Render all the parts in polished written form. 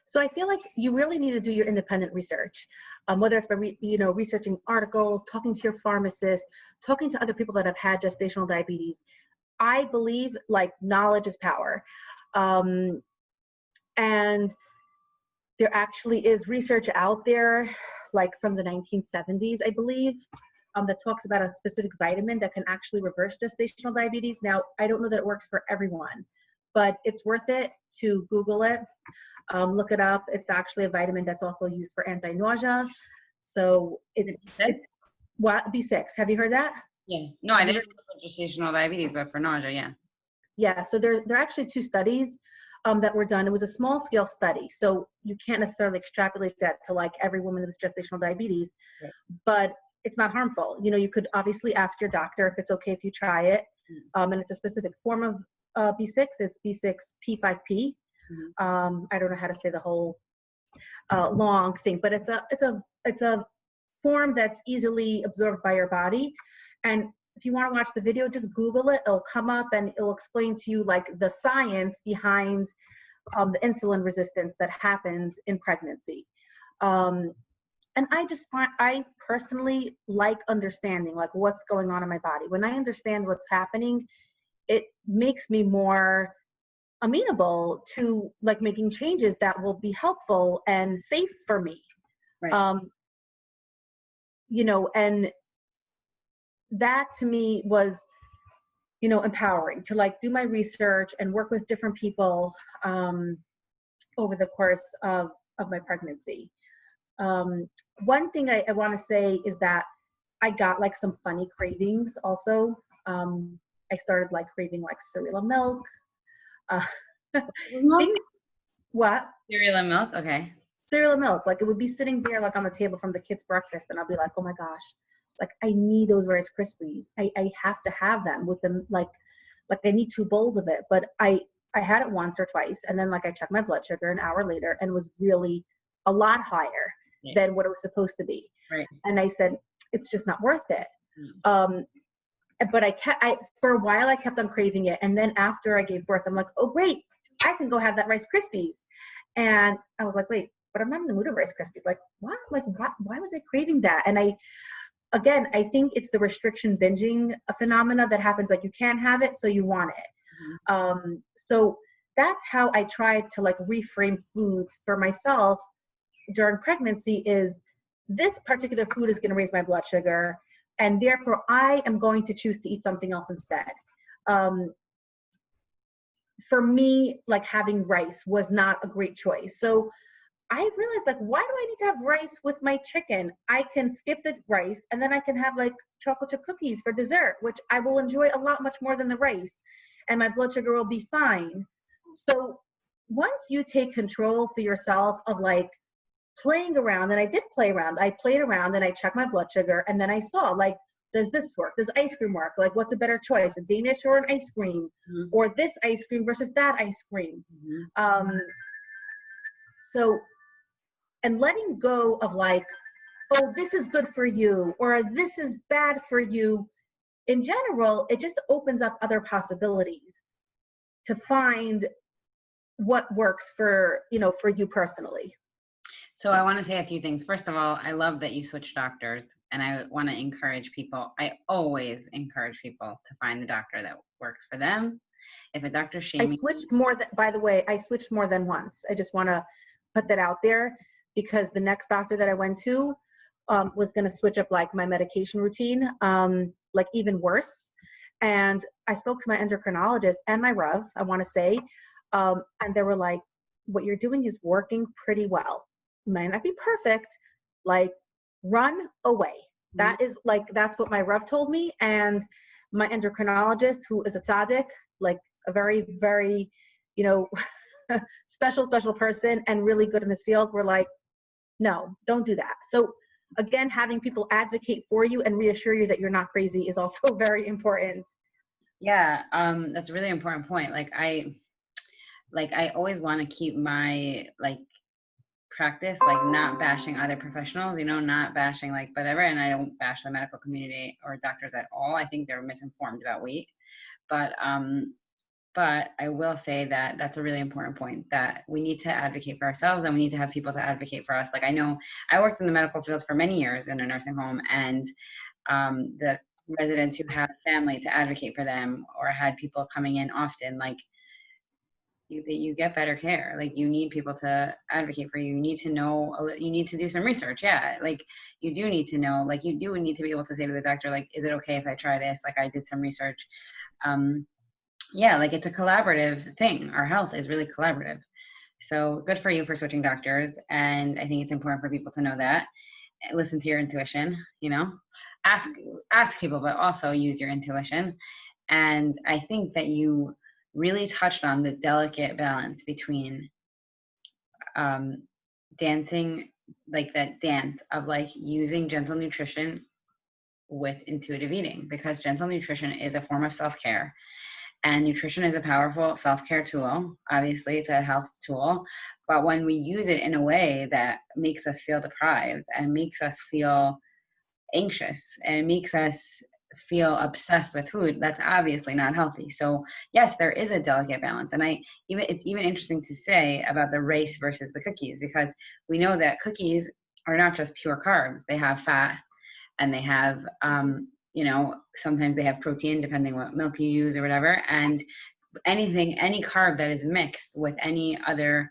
So I feel like you really need to do your independent research, whether it's by researching articles, talking to your pharmacist, talking to other people that have had gestational diabetes. I believe like knowledge is power. And there actually is research out there, like from the 1970s, I believe, that talks about a specific vitamin that can actually reverse gestational diabetes. Now, I don't know that it works for everyone, but it's worth it to Google it, look it up. It's actually a vitamin that's also used for anti-nausea. So what, B6, have you heard that? Yeah, no, I didn't for gestational diabetes, but for nausea, yeah. Yeah, so there are actually 2 studies that were done. It was a small scale study, so you can't necessarily extrapolate that to like every woman with gestational diabetes, right. But it's not harmful. You know, you could obviously ask your doctor if it's okay if you try it, and it's a specific form of B6. It's B6P5P. I don't know how to say the whole long thing, but it's a form that's easily absorbed by your body. And if you want to watch the video, just Google it. It'll come up and it'll explain to you like the science behind the insulin resistance that happens in pregnancy. And I personally like understanding like what's going on in my body. When I understand what's happening, it makes me more amenable to like making changes that will be helpful and safe for me. Right. You know, and that to me was, you know, empowering to like do my research and work with different people over the course of my pregnancy. One thing I want to say is that I got like some funny cravings also. I started like craving like cereal and milk. What? Cereal and milk, okay. Cereal and milk, like it would be sitting there like on the table from the kids' breakfast, and I'll be like, oh my gosh, like I need those Rice Krispies. I have to have them with them, like I need 2 bowls of it. But I had it once or twice, and then like I checked my blood sugar an hour later, and it was really a lot higher than what it was supposed to be. Right. And I said, it's just not worth it. But for a while I kept on craving it, and then after I gave birth, I'm like, oh great, I can go have that Rice Krispies. And I was like, wait, but I'm not in the mood of Rice Krispies. Like what? Like why was I craving that? And I think it's the restriction binging phenomena that happens. Like you can't have it, so you want it. So that's how I tried to like reframe foods for myself during pregnancy. Is this particular food is going to raise my blood sugar, and therefore I am going to choose to eat something else instead. For me, like having rice was not a great choice. So I realized, like, why do I need to have rice with my chicken? I can skip the rice, and then I can have like chocolate chip cookies for dessert, which I will enjoy a lot much more than the rice, and my blood sugar will be fine. So once you take control for yourself of like playing around, and I did play around, I played around and I checked my blood sugar, and then I saw like, does this work? Does ice cream work? Like, what's a better choice, a Danish or an ice cream, or this ice cream versus that ice cream? And letting go of like, oh, this is good for you, or this is bad for you. In general, it just opens up other possibilities to find what works for, you know, for you personally. So I want to say a few things. First of all, I love that you switched doctors, and I want to encourage people. I always encourage people to find the doctor that works for them. If a doctor's shaming, I switched more than, by the way, I switched more than once. I just want to put that out there, because the next doctor that I went to was going to switch up like my medication routine, like even worse. And I spoke to my endocrinologist and my Rev, I want to say, and they were like, what you're doing is working pretty well. Might not be perfect, like run away. That is like, that's what my Rev told me. And my endocrinologist, who is a tzaddik, like a very, very, you know, special person and really good in this field, were like, no, don't do that. So again, having people advocate for you and reassure you that you're not crazy is also very important. Yeah, that's a really important point. Like I always want to keep my like practice, like not bashing other professionals, you know, not bashing like whatever. And I don't bash the medical community or doctors at all. I think they're misinformed about weight. But But I will say that that's a really important point, that we need to advocate for ourselves and we need to have people to advocate for us. Like, I know I worked in the medical field for many years in a nursing home, and the residents who had family to advocate for them or had people coming in often, like, you get better care. Like, you need people to advocate for you. You need to know, you need to do some research. Yeah. Like, you do need to know, like, you do need to be able to say to the doctor, like, is it okay if I try this? Like, I did some research. Yeah, like, it's a collaborative thing. Our health is really collaborative. So good for you for switching doctors. And I think it's important for people to know that. Listen to your intuition, you know, ask people, but also use your intuition. And I think that you really touched on the delicate balance between dancing, like that dance of like using gentle nutrition with intuitive eating, because gentle nutrition is a form of self-care, and nutrition is a powerful self-care tool. Obviously, it's a health tool, but when we use it in a way that makes us feel deprived and makes us feel anxious and makes us feel obsessed with food, that's obviously not healthy. So yes, there is a delicate balance. And it's even interesting to say about the rice versus the cookies, because we know that cookies are not just pure carbs. They have fat, and they have sometimes they have protein depending what milk you use or whatever. And any carb that is mixed with any other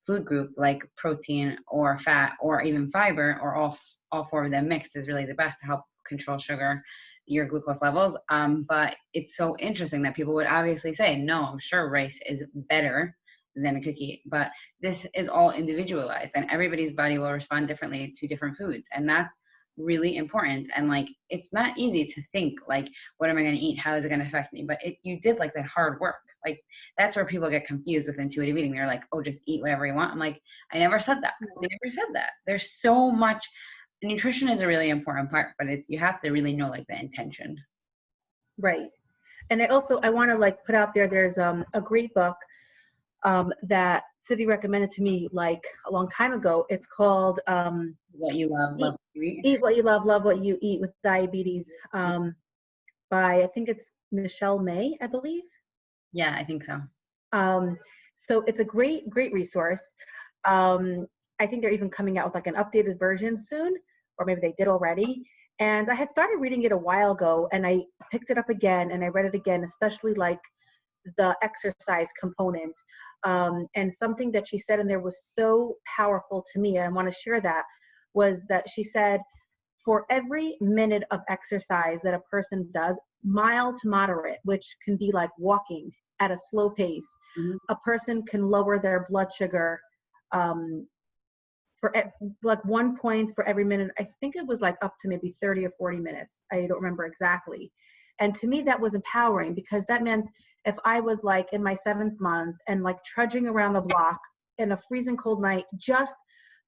food group, like protein or fat or even fiber, or all four of them mixed, is really the best to help control sugar, your glucose levels. But it's so interesting that people would obviously say, no, I'm sure rice is better than a cookie, but this is all individualized, and everybody's body will respond differently to different foods. And that's really important. And like, it's not easy to think like, what am I going to eat? How is it going to affect me? But you did like that hard work. Like, that's where people get confused with intuitive eating. They're like, oh, just eat whatever you want. I'm like, I never said that. I never said that. There's so much. Nutrition is a really important part, but you have to really know like the intention. Right. And I want to like put out there, there's a great book that Sivi recommended to me like a long time ago. It's called What You Love, Love What You Eat. Eat What You Love What You Eat with Diabetes, by, I think it's Michelle May, I believe. Yeah, I think so. So it's a great resource. I think they're even coming out with like an updated version soon, or maybe they did already. And I had started reading it a while ago, and I picked it up again and I read it again, especially like the exercise component. And something that she said in there was so powerful to me, and I want to share that, was that she said, for every minute of exercise that a person does, mild to moderate, which can be like walking at a slow pace, a person can lower their blood sugar for like 1 point for every minute. I think it was like up to maybe 30 or 40 minutes. I don't remember exactly. And to me, that was empowering, because that meant if I was like in my 7th month and like trudging around the block in a freezing cold night, just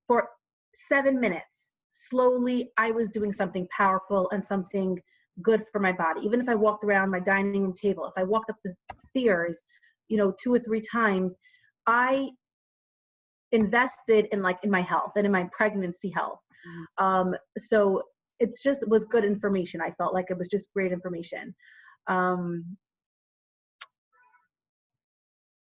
for 7 minutes, slowly, I was doing something powerful and something good for my body. Even if I walked around my dining room table, if I walked up the stairs, 2 or 3 times, I invested in my health and in my pregnancy health. So it was good information. I felt like it was just great information.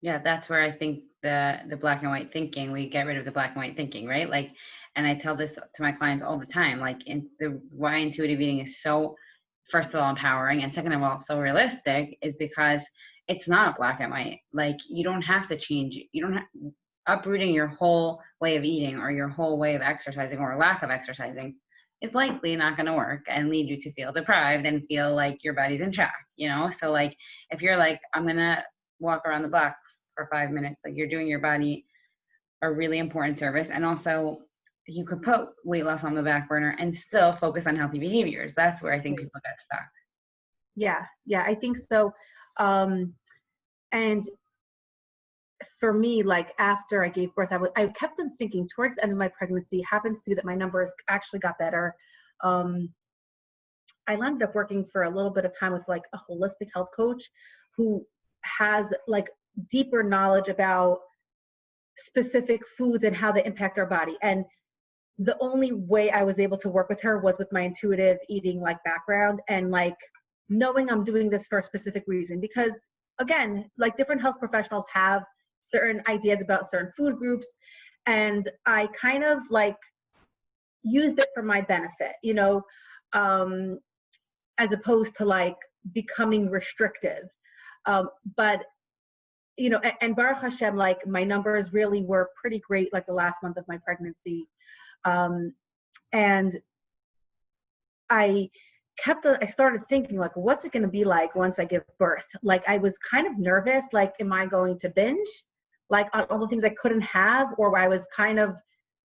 Yeah, that's where I think the black and white thinking, we get rid of the black and white thinking, right? Like, and I tell this to my clients all the time, like, why intuitive eating is so, first of all, empowering, and second of all, so realistic, is because it's not black and white. Like, you don't have to change, uprooting your whole way of eating or your whole way of exercising or lack of exercising is likely not going to work and lead you to feel deprived and feel like your body's in shock, So like, if you're like, I'm going to walk around the block for 5 minutes, like, you're doing your body a really important service. And also, you could put weight loss on the back burner and still focus on healthy behaviors. That's where I think people get stuck. Yeah, I think so. And for me, like, after I gave birth, I kept on thinking towards the end of my pregnancy, happens to be that my numbers actually got better. I ended up working for a little bit of time with like a holistic health coach who has like deeper knowledge about specific foods and how they impact our body. And the only way I was able to work with her was with my intuitive eating like background, and like knowing I'm doing this for a specific reason, because again, like different health professionals have certain ideas about certain food groups, and I kind of like used it for my benefit, as opposed to like becoming restrictive. But and Baruch Hashem, like my numbers really were pretty great, like the last month of my pregnancy. And I started thinking like, what's it going to be like once I give birth? Like I was kind of nervous, like, am I going to binge? Like on all the things I couldn't have, or I was kind of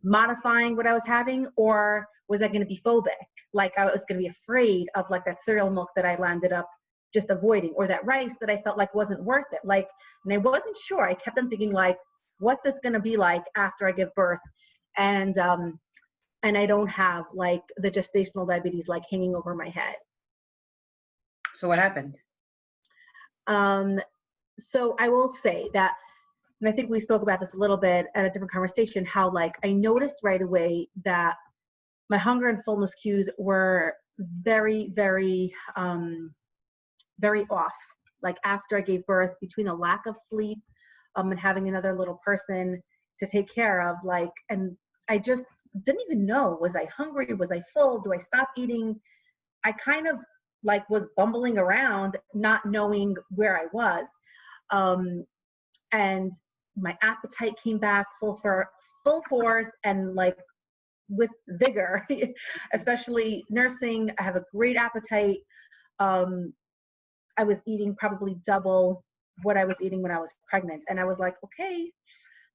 modifying what I was having, or was I going to be phobic? Like I was going to be afraid of like that cereal milk that I landed up just avoiding, or that rice that I felt like wasn't worth it. Like, and I wasn't sure. I kept on thinking like, what's this going to be like after I give birth? And I don't have like the gestational diabetes like hanging over my head. So what happened? So I will say that, and I think we spoke about this a little bit at a different conversation, how like I noticed right away that my hunger and fullness cues were very, very, very off. Like after I gave birth, between the lack of sleep and having another little person to take care of, like, and I just didn't even know, was I hungry? Was I full? Do I stop eating? I kind of like was bumbling around, not knowing where I was. And my appetite came back full force and like with vigor, especially nursing. I have a great appetite. I was eating probably double what I was eating when I was pregnant. And I was like, okay,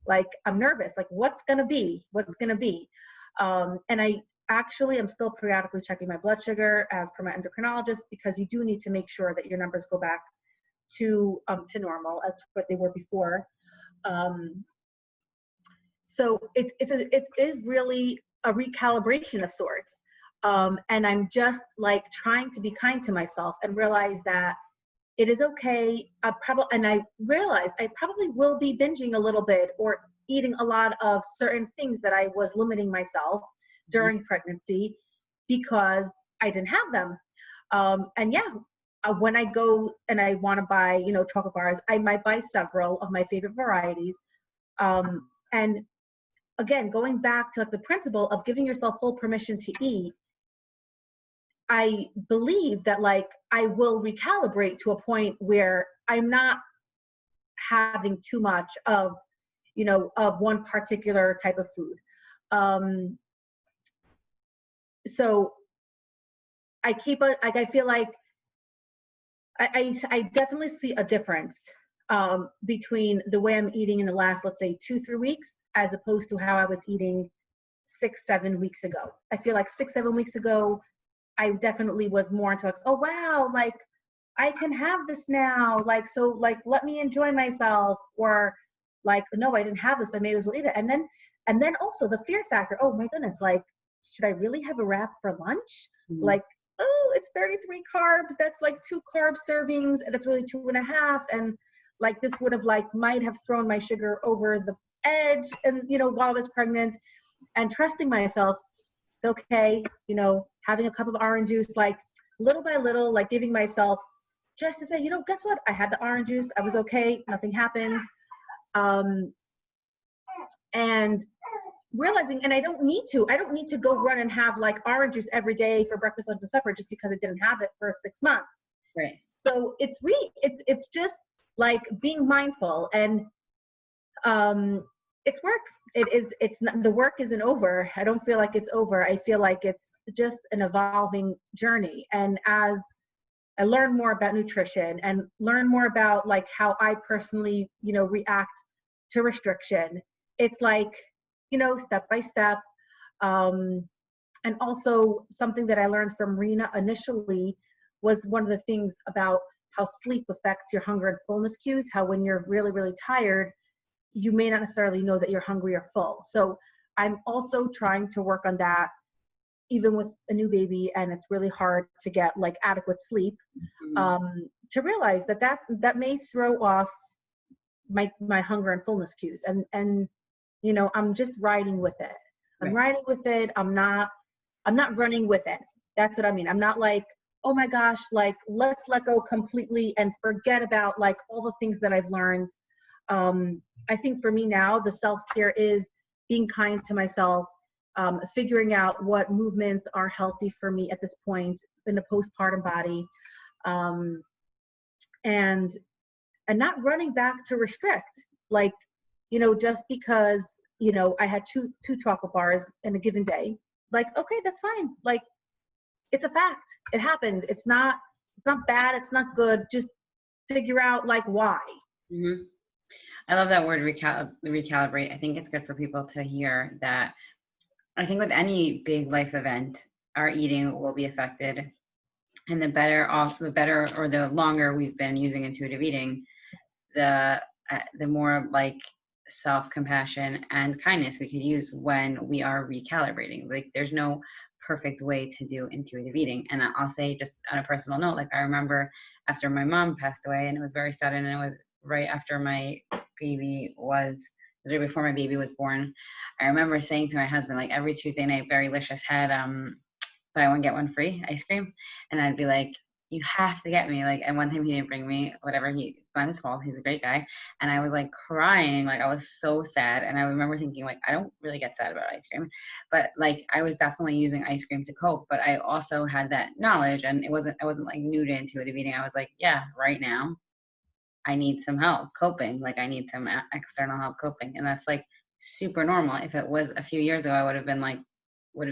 like I'm nervous, like what's going to be? And I'm still periodically checking my blood sugar as per my endocrinologist, because you do need to make sure that your numbers go back to normal as what they were before. So it is really a recalibration of sorts. And I'm just like trying to be kind to myself and realize that it is okay. And I realized I probably will be binging a little bit or eating a lot of certain things that I was limiting myself during pregnancy because I didn't have them. And yeah, when I go and I want to buy, chocolate bars, I might buy several of my favorite varieties. And again, going back to like the principle of giving yourself full permission to eat, I believe that like I will recalibrate to a point where I'm not having too much of, of one particular type of food. So I keep like, I feel like I definitely see a difference between the way I'm eating in the last, let's say 2-3 weeks, as opposed to how I was eating 6-7 weeks ago. I feel like 6-7 weeks ago, I definitely was more into like, oh wow, like I can have this now, like, so like let me enjoy myself, or like, no, I didn't have this, I may as well eat it. And then also the fear factor, oh my goodness, like should I really have a wrap for lunch? Mm-hmm. Like, oh, it's 33 carbs, that's like 2 carb servings, that's really 2.5, and like this would have like might have thrown my sugar over the edge, and while I was pregnant. And trusting myself, it's okay, having a cup of orange juice, like little by little, like giving myself just to say, guess what? I had the orange juice. I was okay. Nothing happened. And realizing, and I don't need to go run and have like orange juice every day for breakfast, lunch, and supper just because I didn't have it for 6 months. Right. So it's just like being mindful, and it's work. It's not, the work isn't over. I don't feel like it's over. I feel like it's just an evolving journey. And as I learn more about nutrition and learn more about like how I personally, react to restriction, it's like, step by step. And also something that I learned from Rena initially was one of the things about how sleep affects your hunger and fullness cues, how when you're really, really tired, you may not necessarily know that you're hungry or full. So I'm also trying to work on that, even with a new baby, and it's really hard to get like adequate sleep, to realize that may throw off my hunger and fullness cues. And I'm just riding with it. I'm riding with it. I'm not running with it. That's what I mean. I'm not like oh my gosh, like let's let go completely and forget about like all the things that I've learned. I think for me now, the self-care is being kind to myself, figuring out what movements are healthy for me at this point in a postpartum body, and not running back to restrict. Like, just because, I had two chocolate bars in a given day, like, okay, that's fine. Like, it's a fact. It happened. It's not bad. It's not good. Just figure out like why. Mm-hmm. I love that word recalibrate. I think it's good for people to hear that. I think with any big life event, our eating will be affected. And the better or the longer we've been using intuitive eating, the more like self-compassion and kindness we could use when we are recalibrating. Like there's no perfect way to do intuitive eating. And I'll say, just on a personal note, like I remember after my mom passed away, and it was very sudden, and it was right after my baby was, the day before my baby was born. I remember saying to my husband, like every Tuesday night, Very Licious had buy one get one free ice cream, and I'd be like, you have to get me, like, and one time he didn't bring me whatever, it's not his fault, he's a great guy, and I was like crying, like I was so sad. And I remember thinking, like, I don't really get sad about ice cream, but like I was definitely using ice cream to cope. But I also had that knowledge, and I wasn't like new to intuitive eating. I was like, yeah, right now I need some help coping, like I need some external help coping. And that's like super normal. If it was a few years ago, I would have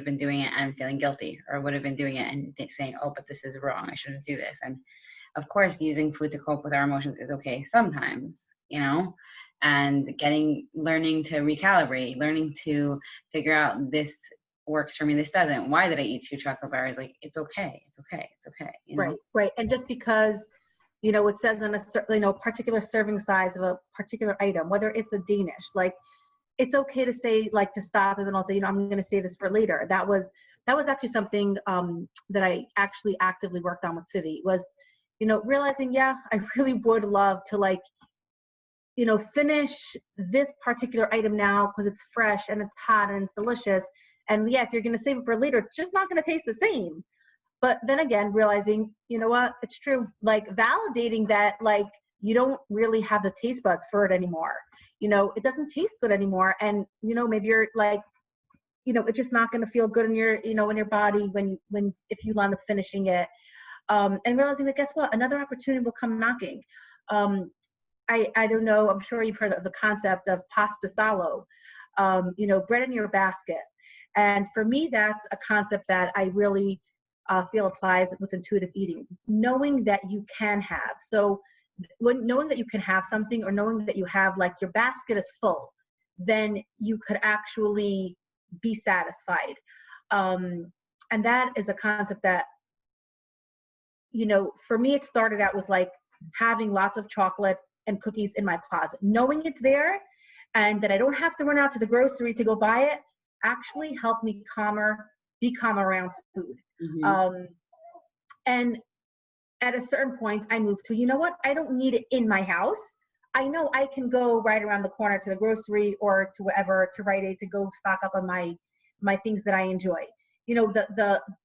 been doing it and feeling guilty, or would have been doing it and saying, oh, but this is wrong, I shouldn't do this. And of course, using food to cope with our emotions is okay sometimes, and learning to recalibrate, learning to figure out, this works for me, this doesn't. Why did I eat 2 chocolate bars? Like, it's okay. Right. And just because, it says on a certain, particular serving size of a particular item, whether it's a Danish, like, it's okay to say, like, to stop, and I'll say, I'm going to save this for later. That was actually something that I actually actively worked on with Civi, was, realizing, yeah, I really would love to, like, finish this particular item now because it's fresh and it's hot and it's delicious. And yeah, if you're going to save it for later, it's just not going to taste the same. But then again, realizing, what, it's true, like validating that, like, you don't really have the taste buds for it anymore. It doesn't taste good anymore. And, maybe you're like, it's just not going to feel good in your, in your body if you land up finishing it. And realizing that, guess what? Another opportunity will come knocking. I don't know, I'm sure you've heard of the concept of paspasalo, bread in your basket. And for me, that's a concept that I really feel applies with intuitive eating, knowing that you can have. So knowing that you can have something, or knowing that you have, like, your basket is full, then you could actually be satisfied. And that is a concept that, for me, it started out with like having lots of chocolate and cookies in my closet. Knowing it's there and that I don't have to run out to the grocery to go buy it actually helped me be calmer around food. Mm-hmm. And at a certain point, I moved to, what? I don't need it in my house. I know I can go right around the corner to the grocery or to wherever, to Rite Aid, to go stock up on my things that I enjoy.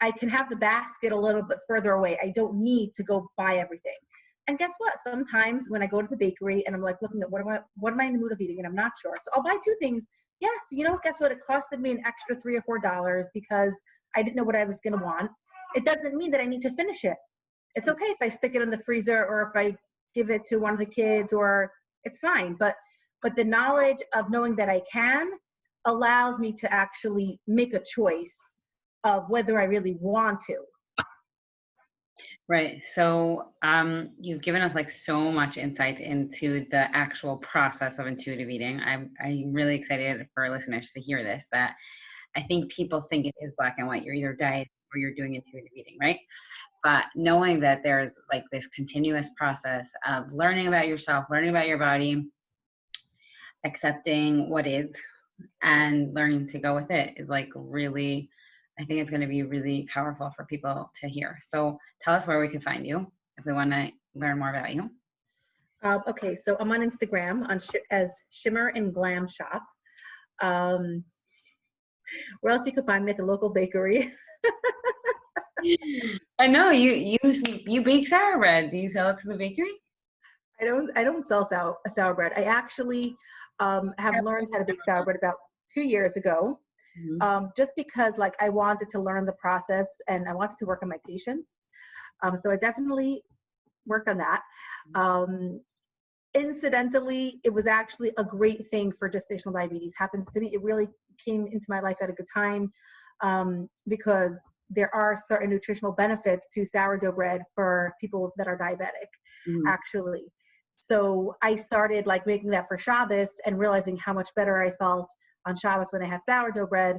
I can have the basket a little bit further away. I don't need to go buy everything. And guess what? Sometimes when I go to the bakery and I'm like looking at what am I in the mood of eating, and I'm not sure, so I'll buy 2 things. Yeah, so guess what? It costed me an extra $3 or $4 because I didn't know what I was going to want. It doesn't mean that I need to finish it. It's okay if I stick it in the freezer, or if I give it to one of the kids, or it's fine. But the knowledge of knowing that I can allows me to actually make a choice of whether I really want to. Right. So you've given us like so much insight into the actual process of intuitive eating. I'm really excited for our listeners to hear this, that I think people think it is black and white. You're either dieting or you're doing intuitive eating, right? But knowing that there's like this continuous process of learning about yourself, learning about your body, accepting what is, and learning to go with it is like really, I think it's going to be really powerful for people to hear. So tell us where we can find you if we want to learn more about you. Okay, so I'm on Instagram as Shimmer and Glam Shop. Where else you can find me? At the local bakery. I know you bake sour bread. Do you sell it to the bakery? I don't sell sour bread. I actually have learned how to bake sour bread about 2 years ago. Just because like I wanted to learn the process and I wanted to work on my patience. So I definitely worked on that. Incidentally, it was actually a great thing for gestational diabetes. Happens to me, it really came into my life at a good time, because there are certain nutritional benefits to sourdough bread for people that are diabetic, actually. So I started like making that for Shabbos and realizing how much better I felt on Shabbos when I had sourdough bread.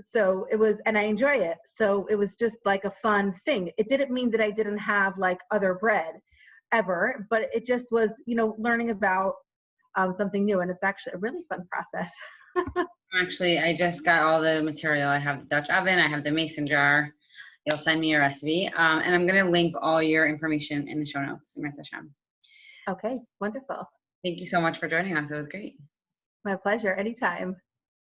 So it was, and I enjoy it. So it was just like a fun thing. It didn't mean that I didn't have like other bread ever, but it just was, you know, learning about something new. And it's actually a really fun process. Actually, I just got all the material. I have the Dutch oven. I have the mason jar. You'll send me a recipe. And I'm going to link all your information in the show notes. Hashem. Okay, wonderful. Thank you so much for joining us. It was great. My pleasure. Anytime.